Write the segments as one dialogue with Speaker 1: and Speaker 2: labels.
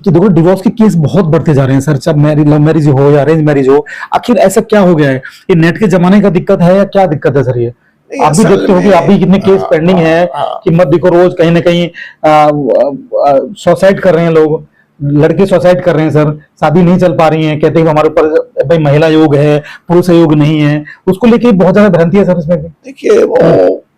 Speaker 1: कि देखो डिवोर्स के केस बहुत बढ़ते जा रहे हैं सर, चाहे लव मैरिज हो या अरेंज मैरिज हो, आखिर ऐसा क्या हो गया है? ये नेट के जमाने का दिक्कत है या क्या दिक्कत है सर? ये आप भी देखते हो कि आप भी कितने केस पेंडिंग है कि मत देखो, रोज कहीं ना कहीं सुसाइड कर रहे हैं लोग, लड़के सुसाइड कर रहे हैं सर, शादी नहीं चल पा रही है, कहते हैं हमारे ऊपर भाई महिला योग है, पुरुष योग नहीं है, उसको लेके बहुत ज्यादा भ्रांति है सर इसमें भी।
Speaker 2: देखिए वो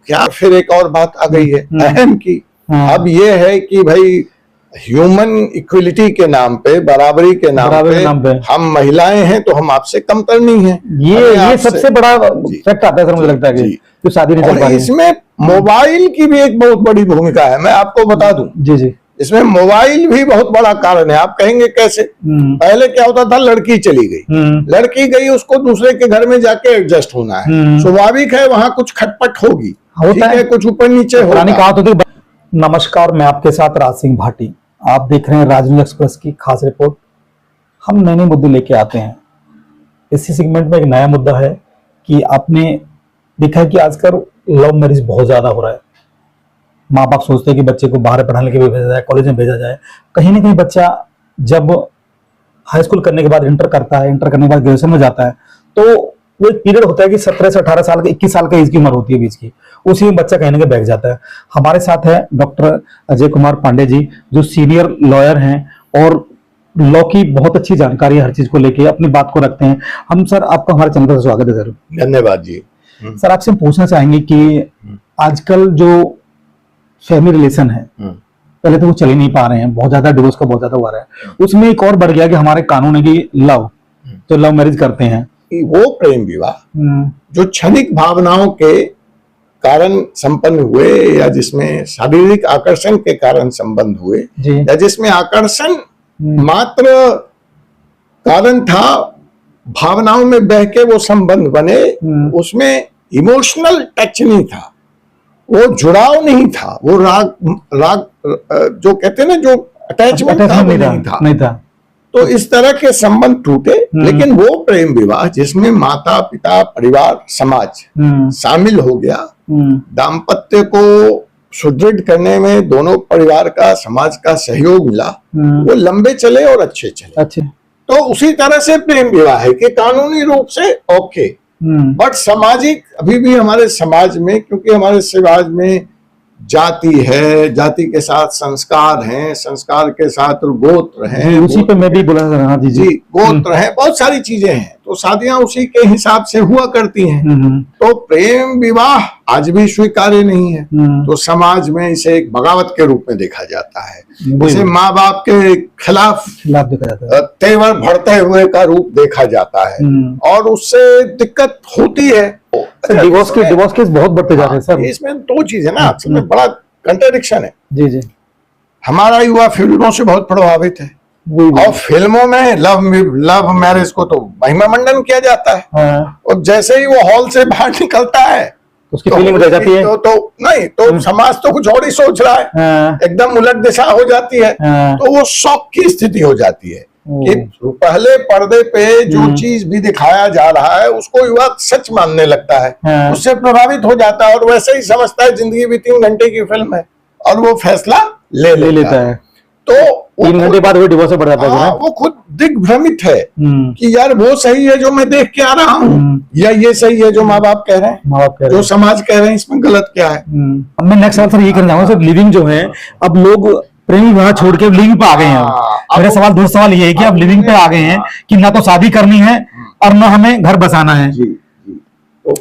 Speaker 2: क्या फिर एक और बात आ गई है अहम की, अब ये है कि भाई ह्यूमन इक्वलिटी के नाम पे, बराबरी के नाम पे हम महिलाएं हैं तो हम आपसे कमतर नहीं हैं।
Speaker 1: ये सबसे बड़ा फैक्ट आता है सर, मुझे लगता है कि जो शादी नहीं चल पा रही है।
Speaker 2: इसमें मोबाइल की भी एक बहुत बड़ी भूमिका है, मैं आपको बता दूं।
Speaker 1: जी जी,
Speaker 2: इसमें मोबाइल भी बहुत बड़ा कारण है। आप कहेंगे कैसे? पहले क्या होता था, लड़की चली गई, लड़की गई, उसको दूसरे के घर में जाके एडजस्ट होना है, स्वाभाविक है वहां कुछ खटपट होगी, ठीक है, कुछ ऊपर नीचे होगा।
Speaker 1: नमस्कार, मैं आपके साथ राज सिंह भाटी, आप देख रहे हैं राजनीति एक्सप्रेस की खास रिपोर्ट। हम नए नए मुद्दे लेके आते हैं। इसी सेगमेंट में एक नया मुद्दा है कि आपने देखा है कि आजकल लव मैरिज बहुत ज्यादा हो रहा है। माँ बाप सोचते हैं कि बच्चे को बाहर पढ़ाने के लिए भेजा जाए, कॉलेज में भेजा जाए। कहीं ना कहीं बच्चा जब हाई स्कूल करने के बाद इंटर करता है, इंटर करने के बाद ग्रेजुएशन में जाता है, तो वो एक पीरियड होता है कि 17 से 18 साल, 21 साल का एज की उम्र होती है बीच की, उसी में बच्चा कहीं ना कहीं बैठ जाता है। हमारे साथ है डॉक्टर अजय कुमार पांडे जी, जो सीनियर लॉयर हैं और लॉ की बहुत अच्छी जानकारी है, हर चीज को लेके अपनी बात को रखते हैं। हम सर, आपका हमारे चैनल पर स्वागत है सर।
Speaker 2: धन्यवाद जी।
Speaker 1: सर, आपसे हम पूछना चाहेंगे कि आजकल जो फैमिली रिलेशन है, पहले तो वो चल ही नहीं पा रहे हैं, बहुत ज्यादा डिवोर्स का बहुत ज्यादा हुआ है, उसमें एक और बढ़ गया कि हमारे कानून है कि जो लव मैरिज करते हैं,
Speaker 2: वो प्रेम विवाह जो क्षणिक भावनाओं के कारण संपन्न हुए, या जिसमें शारीरिक आकर्षण के कारण संबंध हुए, या जिसमें आकर्षण मात्र कारण था, भावनाओं में बह के वो संबंध बने, उसमें इमोशनल टच नहीं था, वो जुड़ाव नहीं था, वो राग जो कहते हैं ना, जो अटैचमेंट था, वो नहीं था। तो इस तरह के संबंध टूटे। लेकिन वो प्रेम विवाह जिसमें माता पिता परिवार समाज शामिल हो गया, दाम्पत्य को सुदृढ़ करने में दोनों परिवार का समाज का सहयोग मिला, वो लंबे चले और अच्छे चले। तो उसी तरह से प्रेम विवाह है कि कानूनी रूप से ओके, बट सामाजिक अभी भी हमारे समाज में, क्योंकि हमारे समाज में जाति है, जाति के साथ संस्कार हैं, संस्कार के साथ गोत्र हैं,
Speaker 1: उसी पे मैं भी बोला था। जी,
Speaker 2: गोत्र हैं, बहुत सारी चीजें हैं, तो शादियां उसी के हिसाब से हुआ करती हैं। तो प्रेम विवाह आज भी स्वीकार्य नहीं है, तो समाज में इसे एक बगावत के रूप में देखा जाता है, इसे माँ बाप के खिलाफ देखा जाता है, तेवर बढ़ते हुए का रूप देखा जाता है, और उससे दिक्कत होती है।
Speaker 1: डिवोर्स केस बहुत बढ़ते जा रहे हैं सर।
Speaker 2: इसमें दो चीजें ना, इसमें बड़ा कंट्राडिक्शन है।
Speaker 1: जी जी,
Speaker 2: हमारा युवा फिल्मों से बहुत प्रभावित है, और फिल्मों में लव मैरिज को तो महिमा मंडन किया जाता है, और जैसे ही वो हॉल से बाहर निकलता है
Speaker 1: उसकी फीलिंग रह जाती है,
Speaker 2: तो समाज तो कुछ और ही सोच रहा है, एकदम उलट दिशा हो जाती है। तो वो शौक की स्थिति हो जाती है कि पहले पर्दे पे जो चीज भी दिखाया जा रहा है उसको युवा सच मानने लगता है, उससे प्रभावित हो जाता है, और वैसे ही समझता है जिंदगी भी 3 घंटे की फिल्म है, और वो फैसला ले लेता है। तो
Speaker 1: 3 घंटे बाद वो डिवोर्स बढ़ जाता है।
Speaker 2: वो खुद दिग्भ्रमित है कि यार वो सही है जो मैं देख के आ रहा हूँ, या ये सही है जो माँ बाप कह रहे हैं, जो समाज कह रहे हैं, इसमें गलत क्या है।
Speaker 1: मैं नेक्स्ट सवाल सर ये करना चाहूंगा सर, लिविंग जो है, अब लोग प्रेम विवाह छोड़ के लिविंग पे आ गए हैं। मेरा सवाल, दूसरा सवाल ये है कि अब लिविंग पे आ गए हैं कि ना तो शादी करनी है और ना हमें घर बसाना है,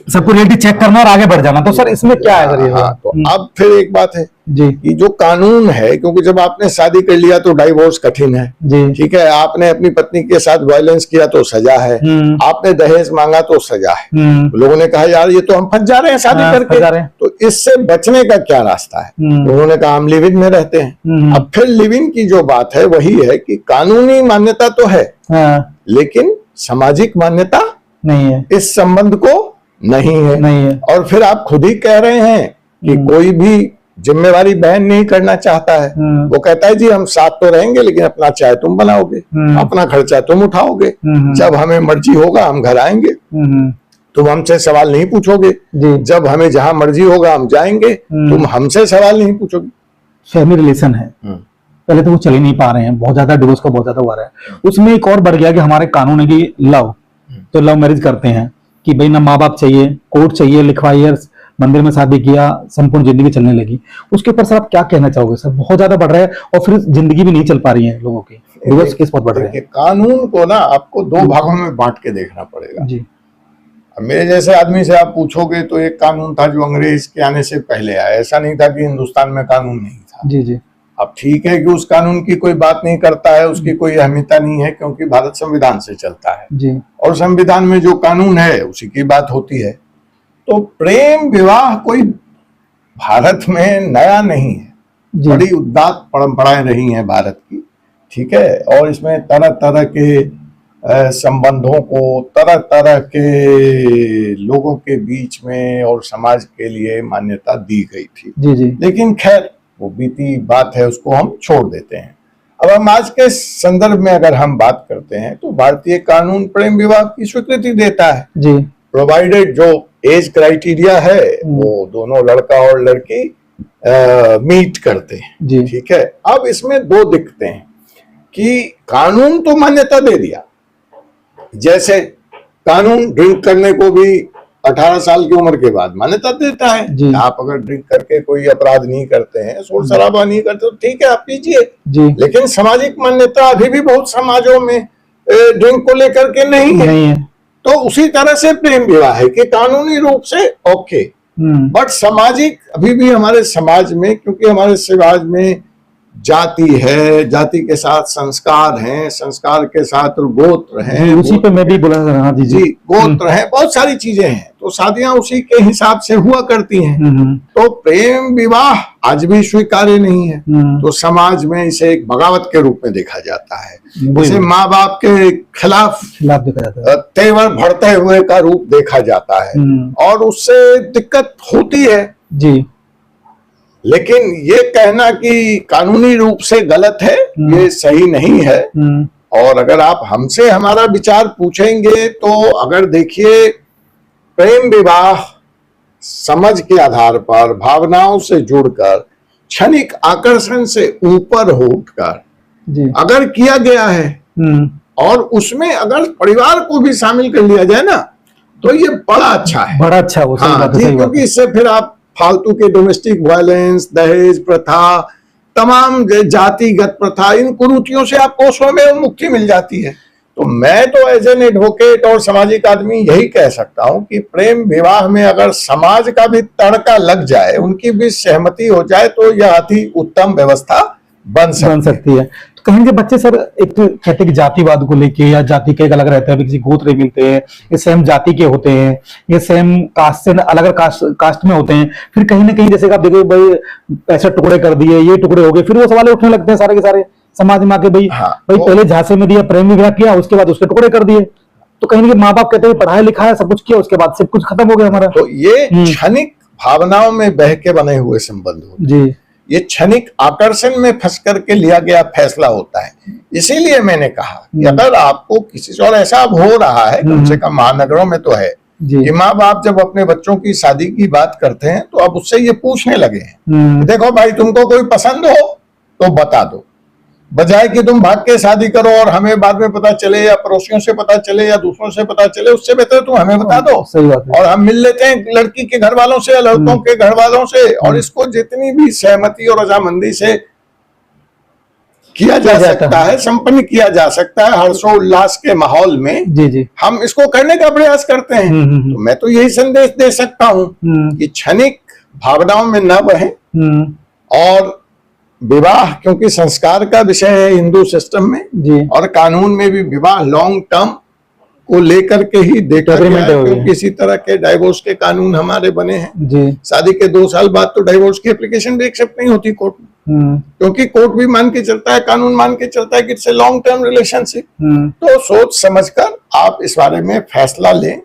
Speaker 1: सबको रियलिटी चेक करना और आगे बढ़ जाना। तो सर इसमें क्या है सर ये?
Speaker 2: तो अब फिर एक बात है जी, कि जो कानून है, क्योंकि जब आपने शादी कर लिया तो डाइवोर्स कठिन है जी, ठीक है, आपने अपनी पत्नी के साथ वायलेंस किया तो सजा है, आपने दहेज मांगा तो सजा है, लोगों ने कहा यार ये तो हम फंस जा रहे हैं शादी करके, तो इससे बचने का क्या रास्ता है? उन्होंने कहा हम लिव इन में रहते हैं। अब फिर लिव इन की जो बात है वही है कि कानूनी मान्यता तो है, लेकिन सामाजिक मान्यता नहीं है, इस संबंध को नहीं है। और फिर आप खुद ही कह रहे हैं कि कोई भी जिम्मेवारी बहन नहीं करना चाहता है, वो कहता है जी हम साथ तो रहेंगे लेकिन अपना चाय तुम बनाओगे, अपना खर्चा तुम उठाओगे, जब हमें मर्जी होगा हम घर आएंगे, तुम हमसे सवाल नहीं पूछोगे, जब हमें जहां मर्जी होगा हम जाएंगे, तुम हमसे सवाल नहीं पूछोगे।
Speaker 1: फैमिली रिलेशन है, पहले तो वो चल ही नहीं पा रहे हैं, बहुत ज्यादा डिवोर्स का बहुत ज्यादा हो रहा है। उसमें एक और बढ़ गया कि हमारे कानून है कि लव, तो लव मैरिज करते हैं कि भाई ना माँ बाप चाहिए, कोर्ट चाहिए, लिखवाइए, मंदिर में शादी किया, संपूर्ण जिंदगी चलने लगी। उसके ऊपर सर आप क्या कहना चाहोगे सर? बहुत ज्यादा बढ़ रहा है और फिर जिंदगी भी नहीं चल पा रही है लोगों की, डिवोर्स केस बहुत बढ़ रहे हैं।
Speaker 2: कानून को ना आपको दो भागों में बांट के देखना पड़ेगा
Speaker 1: जी।
Speaker 2: अब मेरे जैसे आदमी से आप पूछोगे तो एक कानून था जो अंग्रेज के आने से पहले आया, ऐसा नहीं था कि हिंदुस्तान में कानून नहीं था।
Speaker 1: जी जी।
Speaker 2: अब ठीक है कि उस कानून की कोई बात नहीं करता है, उसकी कोई अहमियता नहीं है, क्योंकि भारत संविधान से चलता है
Speaker 1: जी।
Speaker 2: और संविधान में जो कानून है उसी की बात होती है। तो प्रेम विवाह कोई भारत में नया नहीं है, बड़ी उदात्त परंपराएं रही हैं भारत की, ठीक है। और इसमें तरह तरह के संबंधों को तरह तरह के लोगों के बीच में और समाज के लिए मान्यता दी गई थी।
Speaker 1: जी जी।
Speaker 2: लेकिन खैर वो बीती बात है, उसको हम छोड़ देते हैं। अब हम आज के संदर्भ में अगर हम बात करते हैं तो भारतीय कानून प्रेम विवाह की स्वीकृति देता है
Speaker 1: जी,
Speaker 2: प्रोवाइडेड जो एज क्राइटेरिया है वो दोनों लड़का और लड़की मीट करते हैं, ठीक है। अब इसमें दो दिक्कतें हैं कि कानून तो मान्यता दे दिया, जैसे कानून ड्रिंक करने को भी 18 साल की उम्र के बाद मान्यता देता है। आप अगर ड्रिंक करके कोई अपराध नहीं करते हैं, शोर शराबा नहीं करते, तो ठीक है आप पीजिए। लेकिन सामाजिक मान्यता अभी भी बहुत समाजों में ड्रिंक को लेकर के नहीं है। तो उसी तरह से प्रेम विवाह है कि कानूनी रूप से ओके, बट सामाजिक अभी भी हमारे समाज में, क्योंकि हमारे समाज में जाति है, जाति के साथ संस्कार हैं, संस्कार के साथ गोत्र हैं,
Speaker 1: उसी पे मैं भी बोला रहा था। जी,
Speaker 2: गोत्र हैं, बहुत सारी चीजें हैं, तो शादियां उसी के हिसाब से हुआ करती हैं। तो प्रेम विवाह आज भी स्वीकार्य नहीं है, तो समाज में इसे एक बगावत के रूप में देखा जाता है, इसे माँ बाप के खिलाफ
Speaker 1: देखा जाता है,
Speaker 2: तेवर बढ़ते हुए का रूप देखा जाता है और उससे दिक्कत होती है। जी, लेकिन ये कहना कि कानूनी रूप से गलत है ये सही नहीं है। और अगर आप हमसे हमारा विचार पूछेंगे तो अगर देखिए प्रेम विवाह समझ के आधार पर भावनाओं से जुड़कर क्षणिक आकर्षण से ऊपर हो उठकर अगर किया गया है और उसमें अगर परिवार को भी शामिल कर लिया जाए ना तो ये बड़ा अच्छा है, बड़ा अच्छा हो। हाँ जी, क्योंकि इससे फिर आप फालतू के डोमेस्टिक वायलेंस, दहेज प्रथा, तमाम जातिगत प्रथा, इन कुरीतियों से आपको स्वयं मुक्ति मिल जाती है। तो मैं तो एज एन एडवोकेट और सामाजिक आदमी यही कह सकता हूं कि प्रेम विवाह में अगर समाज का भी तड़का लग जाए, उनकी भी सहमति हो जाए तो यह अति उत्तम व्यवस्था बन सकती है।
Speaker 1: तो कहेंगे बच्चे सर, एक तो कहते हैं कि जातिवाद को लेके या जाति के अलग रहते हैं, किसी गोत्र मिलते हैं, ये सेम जाति के होते हैं, ये सेम कास्ट से अलग कास्ट में होते हैं, फिर कहीं ना कहीं जैसे आप देखो भाई ऐसे टुकड़े कर दिए, ये टुकड़े हो गए, फिर वो सवाल उठने लगते हैं सारे के सारे समाज में आके, भाई भाई पहले झांसे में दिया, प्रेम विवाह किया, उसके बाद उसके टुकड़े कर दिए। तो कहीं ना कहीं माँ बाप कहते हैं पढ़ाया लिखा है, सब कुछ किया, उसके बाद सब कुछ खत्म हो गया हमारा।
Speaker 2: तो ये क्षणिक भावनाओं में बह के बने हुए संबंध होते हैं, ये क्षणिक आकर्षण में फंस करके लिया गया फैसला होता है। इसीलिए मैंने कहा कि अगर आपको किसी से और ऐसा हो रहा है, कम से कम महानगरों में तो है कि माँ बाप जब अपने बच्चों की शादी की बात करते हैं तो अब उससे ये पूछने लगे हैं, देखो भाई तुमको कोई पसंद हो तो बता दो, बजाय कि तुम भाग के शादी करो और हमें बाद में पता चले या पड़ोसियों से पता चले या दूसरों से पता चले, उससे बेहतर तुम हमें बता दो।
Speaker 1: सही बात है।
Speaker 2: और हम मिल लेते हैं लड़की के घर वालों से या लड़कों के घर वालों से, और इसको जितनी भी सहमति और रजामंदी से किया जा सकता है, संपन्न किया जा सकता है हर्षोल्लास के माहौल में, जी हम इसको करने का प्रयास करते हैं। तो मैं तो यही संदेश दे सकता हूँ कि क्षणिक भावनाओं में न बहें और विवाह, क्योंकि संस्कार का विषय है हिंदू सिस्टम में और कानून में भी विवाह लॉन्ग टर्म को लेकर के ही देखा गया है, क्योंकि इसी तरह के डाइवोर्स के कानून हमारे बने हैं। शादी के 2 साल बाद तो डाइवोर्स की एप्लीकेशन भी एक्सेप्ट नहीं होती कोर्ट में, क्योंकि कोर्ट भी मान के चलता है, कानून मान के चलता है कि it's a long term relationship. तो सोच समझकर आप इस बारे में फैसला लें।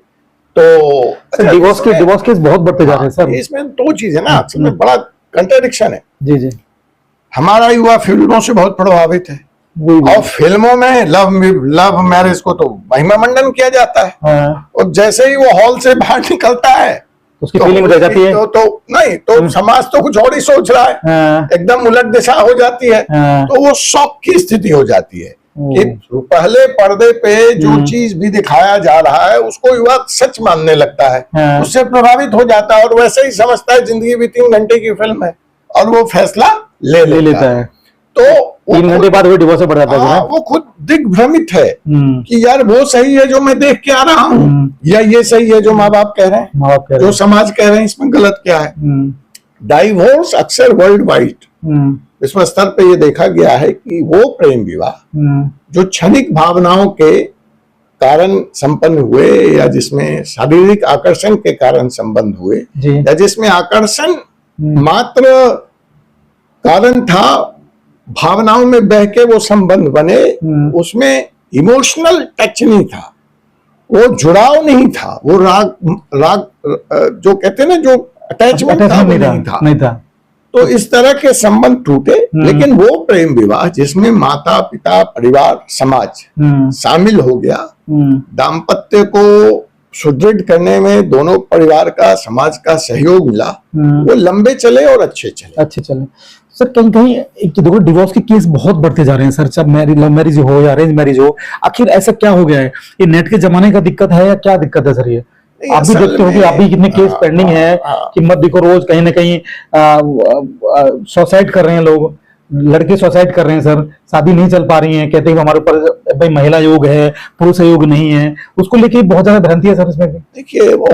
Speaker 2: तो
Speaker 1: डिवोर्स केस बहुत बढ़ते जा रहे हैं सर।
Speaker 2: इसमें 2 चीज है ना, असल में बड़ा कंट्राडिक्शन है।
Speaker 1: जी
Speaker 2: हमारा युवा फिल्मों से बहुत प्रभावित है और फिल्मों में लव मैरिज को तो महिमा मंडन किया जाता है और जैसे ही वो हॉल से बाहर निकलता है
Speaker 1: उसकी फीलिंग रह जाती है।
Speaker 2: तो नहीं तो समाज तो कुछ और ही सोच रहा है, एकदम उलट दिशा हो जाती है। तो वो शौक की स्थिति हो जाती है कि पहले पर्दे पे जो चीज भी दिखाया जा रहा है उसको युवा सच मानने लगता है, उससे प्रभावित हो जाता है और वैसे ही समझता है जिंदगी भी 3 घंटे की फिल्म है और वो फैसला ले लेता है। तो
Speaker 1: 3 घंटे बाद वो डिवोर्स बढ़ जाता है।
Speaker 2: वो खुद दिग्भ्रमित है कि यार वो सही है जो मैं देख के आ रहा हूँ या ये सही है जो माँ बाप कह रहे हैं, जो समाज कह रहे हैं, इसमें गलत क्या है। डाइवोर्स अक्सर वर्ल्ड वाइड विश्व स्तर पे ये देखा गया है कि वो प्रेम विवाह जो क्षणिक भावनाओं के कारण संपन्न हुए या जिसमें शारीरिक आकर्षण के कारण संबंध हुए या जिसमें आकर्षण मात्र कारण था, भावनाओं में बह के वो संबंध बने, उसमें इमोशनल टच नहीं था, वो जुड़ाव नहीं था, वो राग जो कहते हैं ना, जो अटैचमेंट था वो नहीं था। तो इस तरह के संबंध टूटे। लेकिन वो प्रेम विवाह जिसमें माता पिता परिवार समाज शामिल हो गया, दाम्पत्य को सुदृढ़ करने में दोनों परिवार का समाज का सहयोग मिला, वो लंबे चले और अच्छे चले।
Speaker 1: सर कहीं कहीं देखो डिवोर्स के केस बहुत बढ़ते जा रहे हैं सर, चाहे लव मैरिज हो या अरेंज मैरिज हो, आखिर ऐसा क्या हो गया है? ये नेट के जमाने का दिक्कत है या क्या दिक्कत है सर? ये आप भी देखते हो कि आप भी कितने केस पेंडिंग है कि मत देखो, रोज कहीं ना कहीं सुसाइड कर रहे हैं लोग, लड़के सुसाइड कर रहे हैं सर, शादी नहीं चल पा रही है, कहते हैं हमारे ऊपर भाई महिला योग है, पुरुष योग नहीं है, उसको लेके बहुत ज्यादा भ्रांति है सर इसमें।
Speaker 2: देखिए वो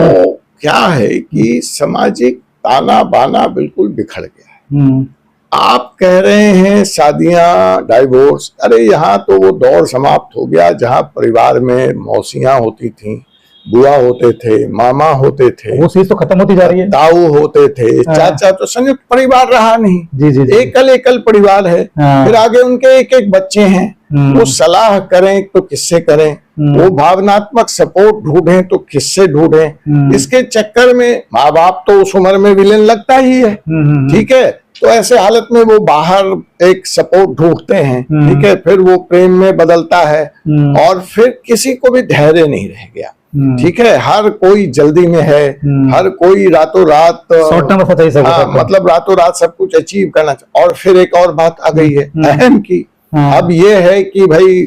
Speaker 2: क्या है कि सामाजिक ताना बाना बिल्कुल बिखर गया है। आप कह रहे हैं शादियां, डाइवोर्स, अरे यहाँ तो वो दौर समाप्त हो गया जहाँ परिवार में मौसियां होती थी, बुआ होते थे, मामा होते थे,
Speaker 1: वो चीज तो खत्म होती जा रही है,
Speaker 2: ताऊ होते थे, चाचा, तो संयुक्त परिवार रहा नहीं।
Speaker 1: जी।
Speaker 2: एकल परिवार है। फिर आगे उनके एक बच्चे हैं, वो सलाह करें तो किससे करें, वो भावनात्मक सपोर्ट ढूंढें तो किससे ढूंढें। इसके चक्कर में माँ बाप तो उस उम्र में विलेन लगता ही है, ठीक है। तो ऐसे हालत में वो बाहर एक सपोर्ट ढूंढते हैं, ठीक है। फिर वो प्रेम में बदलता है और फिर किसी को भी धैर्य नहीं रह गया, ठीक है। हर कोई जल्दी में है, हर कोई रातों रात मतलब रातों रात सब कुछ अचीव करना। और फिर एक और बात आ गई है अहम की, अब ये है कि भाई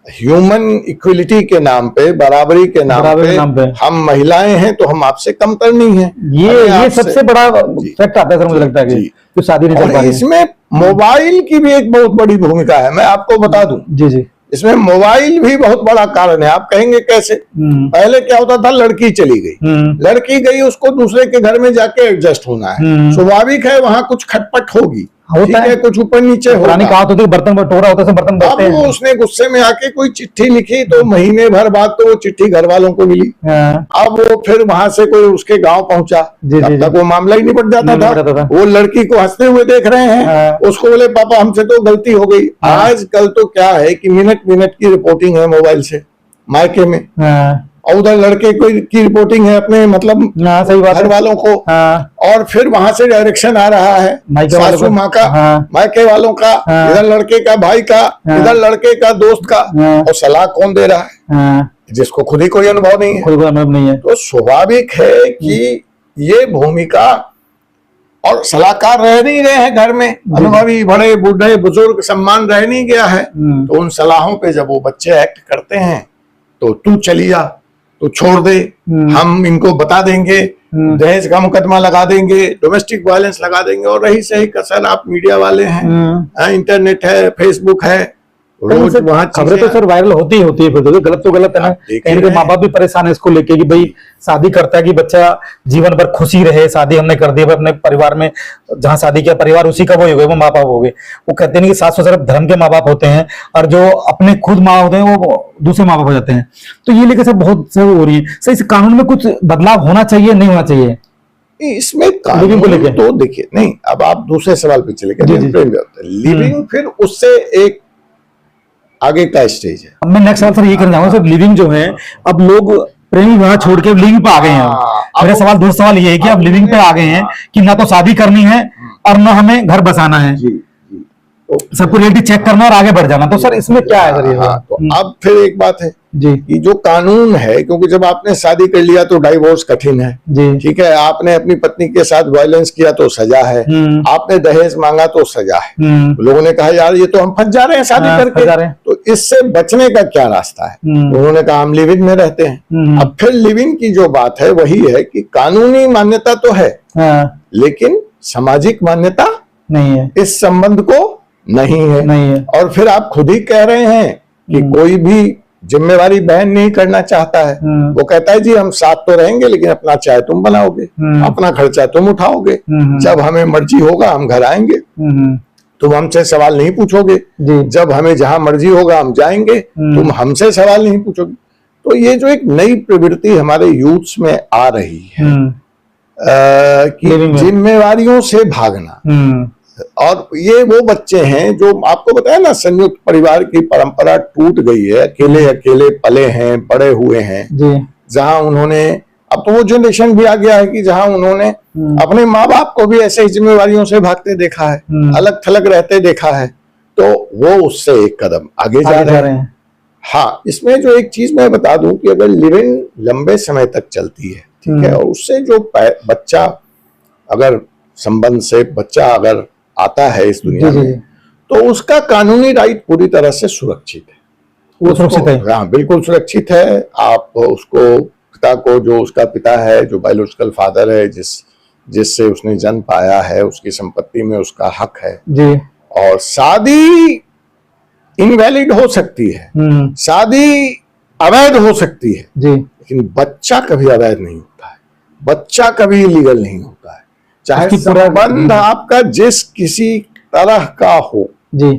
Speaker 2: ह्यूमन इक्वलिटी के नाम पे, बराबरी के नाम पे हम महिलाएं हैं तो हम आपसे कमतर नहीं है।
Speaker 1: ये सबसे बड़ा फैक्ट आता है सर, मुझे लगता है कि तो शादी नहीं चल पा रही है।
Speaker 2: इसमें मोबाइल की भी एक बहुत बड़ी भूमिका है, मैं आपको बता दूं।
Speaker 1: जी।
Speaker 2: इसमें मोबाइल भी बहुत बड़ा कारण है। आप कहेंगे कैसे? पहले क्या होता था, लड़की चली गई, लड़की गई, उसको दूसरे के घर में जाके एडजस्ट होना है, स्वाभाविक है, वहां कुछ खटपट होगी, होता है, कुछ ऊपर नीचे होगा।
Speaker 1: कहावत होती है, बर्तन बटोरा होता है, बर्तन
Speaker 2: अब वो उसने गुस्से में आके कोई चिट्ठी लिखी तो महीने भर बाद तो वो चिट्ठी घर वालों को मिली। अब वो फिर वहां से कोई उसके गांव पहुंचा, तब तक वो मामला ही निपट जाता था। वो लड़की को हंसते हुए देख रहे हैं, उसको बोले पापा हमसे तो गलती हो गई। आजकल तो क्या है कि मिनट की रिपोर्टिंग है मोबाइल से मायके में, और उधर लड़के की रिपोर्टिंग है अपने मतलब
Speaker 1: सही बात
Speaker 2: घर वालों को, और फिर वहां से डायरेक्शन आ रहा है सासू माँ का, मायके वालों का, इधर लड़के का भाई का, इधर लड़के का दोस्त का, और सलाह कौन दे रहा है? जिसको खुद ही कोई अनुभव नहीं है। तो स्वाभाविक है कि ये भूमिका, और सलाहकार रह नहीं गए हैं घर में, अनुभवी बड़े बूढ़े बुजुर्ग सम्मान रह नहीं गया है। तो उन सलाहों पे जब वो बच्चे एक्ट करते हैं तो तू चली जा, तो छोड़ दे, हम इनको बता देंगे, दहेज का मुकदमा लगा देंगे, डोमेस्टिक वायलेंस लगा देंगे। और रही सही कसर, आप मीडिया वाले हैं, इंटरनेट है, फेसबुक है, रोज वहाँ
Speaker 1: खबरें तो सर वायरल होती है, फिर तो गलत है ना। कहीं के माँ बाप भी परेशान है इसको लेके कि भाई शादी करता है कि बच्चा जीवन भर खुशी रहे, शादी हमने कर दी अपने परिवार में, जहाँ शादी किया परिवार उसी का वो हो गए, वो माँ बाप हो गए। वो कहते हैं कि सास ससुर धर्म के माँ बाप होते हैं और जो अपने खुद माँ होते हैं वो दूसरे माँ बाप हो जाते हैं। तो ये लेकर सब बहुत सब हो रही है सर। इस कानून में कुछ बदलाव होना चाहिए, नहीं होना चाहिए
Speaker 2: इसमें कानून को लेकर? तो देखिए, नहीं, अब आप दूसरे सवाल पे चले गए, लिविंग फिर उससे एक आगे का स्टेज है।
Speaker 1: अब मैं नेक्स्ट सवाल सर ये करना चाहूंगा सर, लिविंग जो है, अब लोग प्रेमी विवाह छोड़ के लिविंग पे आ गए हैं। मेरा सवाल दूसरा सवाल ये है कि अब लिविंग पे आ गए हैं कि ना तो शादी करनी है और ना हमें घर बसाना है, सबको रियलिटी चेक करना और आगे बढ़ जाना। तो सर इसमें क्या है सर?
Speaker 2: तो अब फिर एक बात है
Speaker 1: जी
Speaker 2: कि जो कानून है, क्योंकि जब आपने शादी कर लिया तो डाइवोर्स कठिन है,
Speaker 1: जी
Speaker 2: ठीक है, आपने अपनी पत्नी के साथ वायलेंस किया तो सजा है, आपने दहेज मांगा तो सजा है, लोगों ने कहा यार ये तो हम फंस जा रहे हैं शादी करके, तो इससे बचने का क्या रास्ता है, उन्होंने कहा हम लिव इन में रहते हैं। अब फिर लिव इन की जो बात है वही है कि कानूनी मान्यता तो है, लेकिन सामाजिक मान्यता
Speaker 1: नहीं है,
Speaker 2: इस संबंध को नहीं है। और फिर आप खुद ही कह रहे हैं कि कोई भी जिम्मेवारी बहन नहीं करना चाहता है, वो कहता है जी हम साथ तो रहेंगे लेकिन अपना चाय तुम बनाओगे, अपना खर्चा तुम उठाओगे, जब हमें मर्जी होगा हम घर आएंगे, तुम हमसे सवाल नहीं पूछोगे, जब हमें जहां मर्जी होगा हम जाएंगे, तुम हमसे सवाल नहीं पूछोगे। तो ये जो एक नई प्रवृत्ति हमारे यूथ्स में आ रही है कि जिम्मेवारियों से भागना, और ये वो बच्चे हैं जो आपको बताया ना, संयुक्त परिवार की परंपरा टूट गई है, अकेले अकेले पले हैं, बड़े हुए हैं, जहां उन्होंने, अब तो वो जनरेशन भी आ गया है कि जहां उन्होंने अपने माँ बाप को भी ऐसे ही जिम्मेवारियों से भागते देखा है, अलग थलग रहते देखा है, तो वो उससे एक कदम आगे जा रहे हैं। हाँ, इसमें जो एक चीज मैं बता दूं कि अगर लिव इन लंबे समय तक चलती है, ठीक है, और उससे जो बच्चा, अगर संबंध से बच्चा अगर आता है इस दुनिया में, तो उसका कानूनी राइट पूरी तरह से सुरक्षित है, वो सुरक्षित है, हाँ बिल्कुल सुरक्षित है। आप उसको, पिता को, जो उसका पिता है, जो बायोलॉजिकल फादर है, जिससे उसने जन्म पाया है, उसकी संपत्ति में उसका हक है जी। और शादी इनवैलिड हो सकती है, शादी अवैध हो सकती है जी, लेकिन बच्चा कभी अवैध नहीं होता है, बच्चा कभी इलीगल नहीं होता है, चाहे संबंध आपका जिस किसी तरह का हो जी।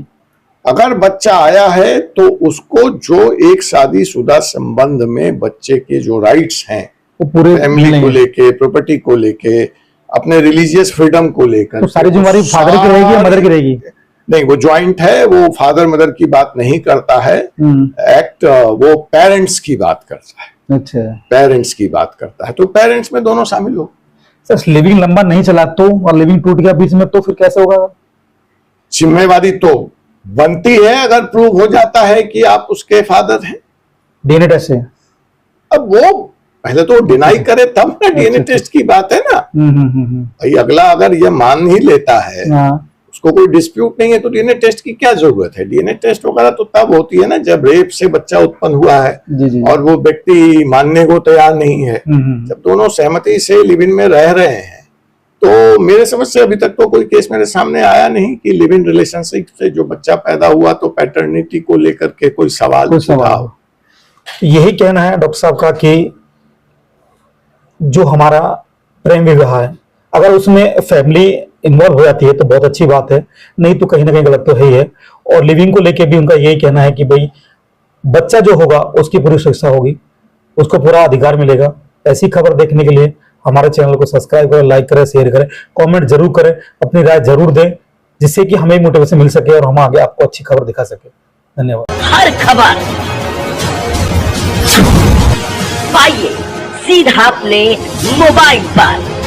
Speaker 2: अगर बच्चा आया है तो उसको जो एक शादीशुदा संबंध में बच्चे के जो राइट्स हैं, वो पूरे फैमिली को लेके, प्रॉपर्टी को लेके, अपने रिलीजियस फ्रीडम को लेकर, तो सारी जिम्मेदारी फादर की रहेगी या मदर की रहेगी? नहीं, वो ज्वाइंट है, वो फादर मदर की बात नहीं करता है, एक्ट वो पेरेंट्स की बात करता है। अच्छा, पेरेंट्स की बात करता है, तो पेरेंट्स में दोनों शामिल हो। सर लिविंग लंबा नहीं चला तो, और लिविंग टूट गया बीच में, तो फिर कैसे होगा? जिम्मेवारी तो बनती है अगर प्रूव हो जाता है कि आप उसके फादर हैं डीएनए टेस्ट से। अब वो पहले तो डिनाई करे तब ना, डीएनए टेस्ट की बात है ना भाई। अगला अगर ये मान ही लेता है, उसको कोई डिस्प्यूट नहीं है, तो डीएनए टेस्ट की क्या जरूरत है? डीएनए टेस्ट वगैरह तो तब होती है ना जब रेप से बच्चा उत्पन्न हुआ है और वो व्यक्ति मानने को तैयार नहीं है, जब दोनों सहमति से लिव इन में रह रहे हैं। तो मेरे समझ से अभी तक तो कोई केस मेरे सामने आया नहीं कि लिव इन रिलेशनशिप से जो बच्चा पैदा हुआ तो पैटर्निटी को लेकर के कोई सवाल हो। यही कहना है डॉक्टर साहब का कि जो हमारा प्रेम विवाह है, अगर उसमें फैमिली इन्वॉल्व हो जाती है तो बहुत अच्छी बात है, नहीं तो कहीं ना कहीं गलत तो है ही है। और लिविंग को लेके भी उनका यही कहना है कि भाई बच्चा जो होगा उसकी पूरी सुरक्षा होगी, उसको पूरा अधिकार मिलेगा। ऐसी खबर देखने के लिए हमारे चैनल को सब्सक्राइब करें, लाइक करें, शेयर करें, कमेंट जरूर करें, अपनी राय जरूर दें, जिससे कि हमें मोटिवेशन मिल सके और हम आगे आपको अच्छी खबर दिखा सके। धन्यवाद।
Speaker 3: हर खबर पाइए सीधा अपने मोबाइल पर।